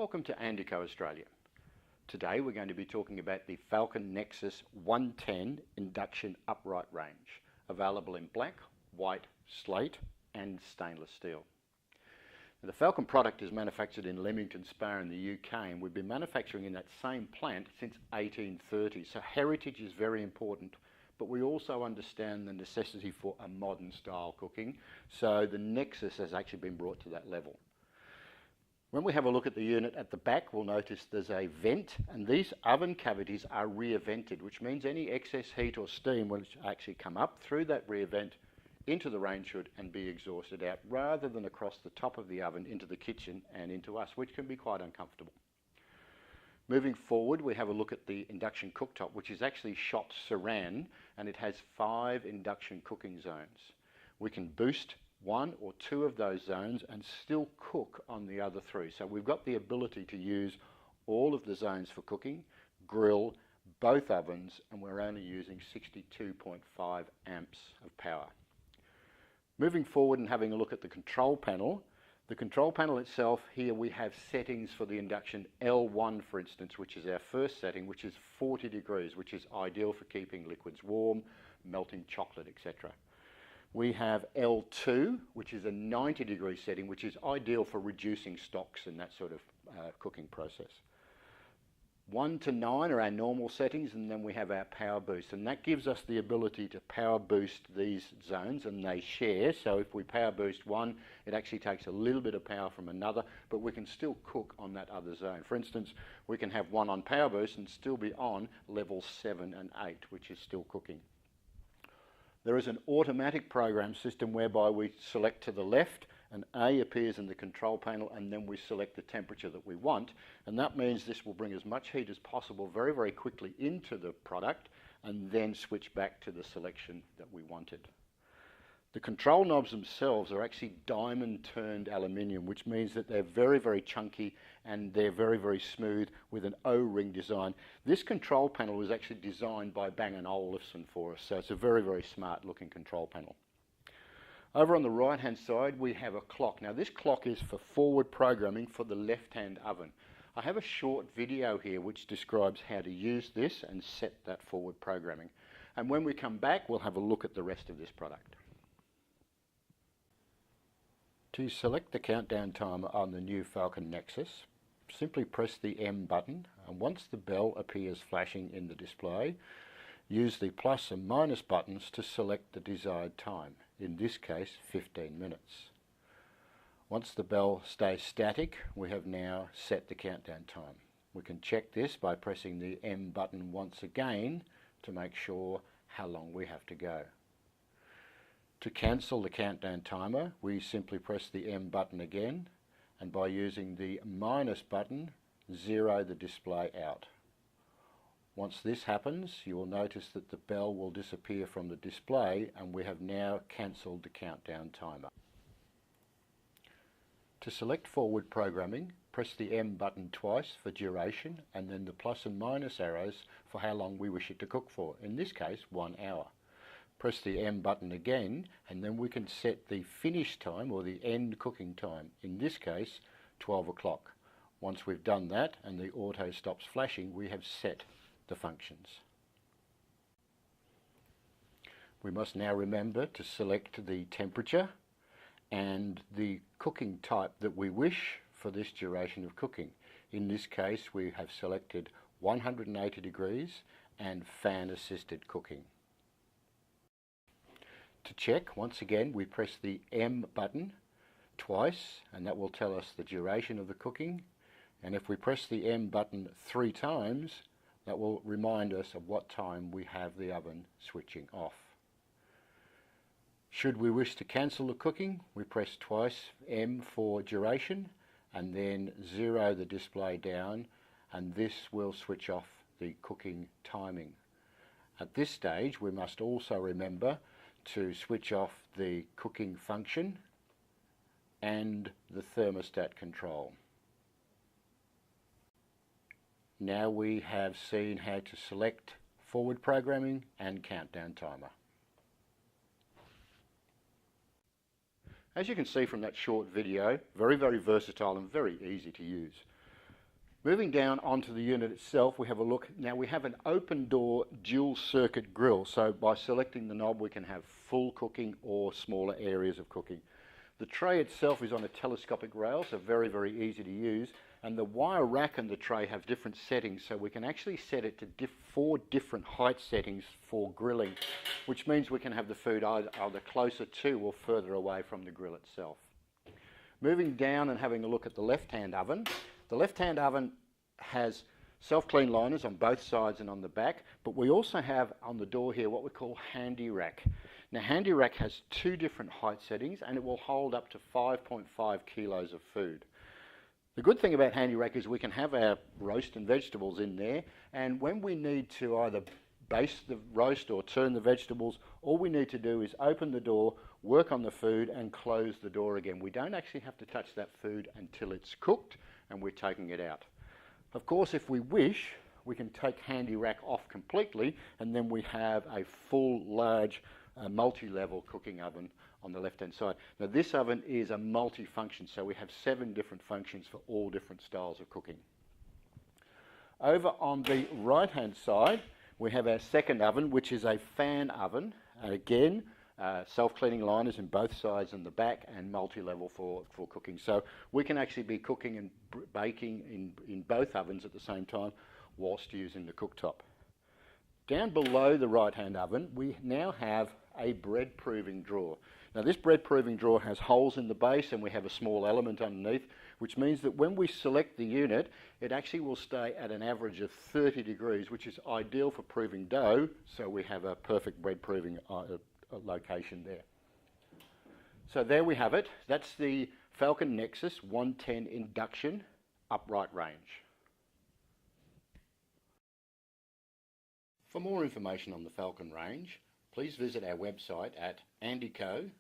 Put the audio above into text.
Welcome to Andi-Co Australia. Today we're going to be talking about the FALCON NEXUS 110 Induction Upright Range, available in black, white, slate and stainless steel. Now, the FALCON product is manufactured in Leamington Spa in the UK, and we've been manufacturing in that same plant since 1830, so heritage is very important, but we also understand the necessity for a modern style cooking, so the Nexus has actually been brought to that level. When we have a look at the unit at the back, we'll notice there's a vent, and these oven cavities are rear vented, which means any excess heat or steam will actually come up through that rear vent into the range hood and be exhausted out, rather than across the top of the oven into the kitchen and into us, which can be quite uncomfortable. Moving forward, we have a look at the induction cooktop, which is actually shot Saran, and it has 5 induction cooking zones. We can boost 1 or 2 of those zones and still cook on the other 3. So we've got the ability to use all of the zones for cooking, grill, both ovens, and we're only using 62.5 amps of power. Moving forward and having a look at the control panel itself, here we have settings for the induction L1, for instance, which is our first setting, which is 40 degrees, which is ideal for keeping liquids warm, melting chocolate, etc. We have L2, which is a 90 degree setting, which is ideal for reducing stocks and that sort of cooking process. 1 to 9 are our normal settings, and then we have our power boost, and that gives us the ability to power boost these zones, and they share. So if we power boost 1, it actually takes a little bit of power from another, but we can still cook on that other zone. For instance, we can have 1 on power boost and still be on level 7 and 8, which is still cooking. There is an automatic program system whereby we select to the left and A appears in the control panel, and then we select the temperature that we want, and that means this will bring as much heat as possible very, very quickly into the product and then switch back to the selection that we wanted. The control knobs themselves are actually diamond turned aluminium, which means that they're very, very chunky and they're very, very smooth with an O-ring design. This control panel was actually designed by Bang Olufsen for us, so it's a very, very smart looking control panel. Over on the right hand side we have a clock. Now this clock is for forward programming for the left hand oven. I have a short video here which describes how to use this and set that forward programming. And when we come back, we'll have a look at the rest of this product. To select the countdown timer on the new FALCON Nexus, simply press the M button, and once the bell appears flashing in the display, use the plus and minus buttons to select the desired time, in this case 15 minutes. Once the bell stays static, we have now set the countdown time. We can check this by pressing the M button once again to make sure how long we have to go. To cancel the countdown timer, we simply press the M button again, and by using the minus button, zero the display out. Once this happens, you will notice that the bell will disappear from the display, and we have now cancelled the countdown timer. To select forward programming, press the M button twice for duration, and then the plus and minus arrows for how long we wish it to cook for, in this case 1 hour. Press the M button again, and then we can set the finish time or the end cooking time, in this case 12 o'clock. Once we've done that and the auto stops flashing, we have set the functions. We must now remember to select the temperature and the cooking type that we wish for this duration of cooking. In this case we have selected 180 degrees and fan assisted cooking. To check, once again we press the M button twice, and that will tell us the duration of the cooking, and if we press the M button 3 times, that will remind us of what time we have the oven switching off. Should we wish to cancel the cooking, we press twice M for duration and then 0 the display down, and this will switch off the cooking timing. At this stage we must also remember to switch off the cooking function and the thermostat control. Now we have seen how to select forward programming and countdown timer. As you can see from that short video, very, very versatile and very easy to use. Moving down onto the unit itself, we have a look. Now we have an open door dual circuit grill, so by selecting the knob we can have full cooking or smaller areas of cooking. The tray itself is on a telescopic rail, so very, very easy to use, and the wire rack and the tray have different settings, so we can actually set it to 4 different height settings for grilling, which means we can have the food either closer to or further away from the grill itself. Moving down and having a look at the left-hand oven. The left-hand oven has self-clean liners on both sides and on the back, but we also have on the door here what we call handy rack. Now handy rack has 2 different height settings and it will hold up to 5.5 kilos of food. The good thing about handy rack is we can have our roast and vegetables in there, and when we need to either baste the roast or turn the vegetables, all we need to do is open the door, work on the food and close the door again. We don't actually have to touch that food until it's cooked and we're taking it out. Of course, if we wish, we can take handy rack off completely and then we have a full large multi-level cooking oven on the left hand side. Now this oven is a multi-function, so we have 7 different functions for all different styles of cooking. Over on the right hand side we have our second oven, which is a fan oven, and again self-cleaning liners in both sides and the back, and multi-level for cooking. So we can actually be cooking and baking in both ovens at the same time whilst using the cooktop. Down below the right hand oven we now have a bread proving drawer. Now this bread proving drawer has holes in the base and we have a small element underneath, which means that when we select the unit it actually will stay at an average of 30 degrees, which is ideal for proving dough, so we have a perfect bread proving location there. So there we have it. That's the FALCON NEXUS 110 Induction upright range. For more information on the FALCON range, please visit our website at Andi-Co.com.au.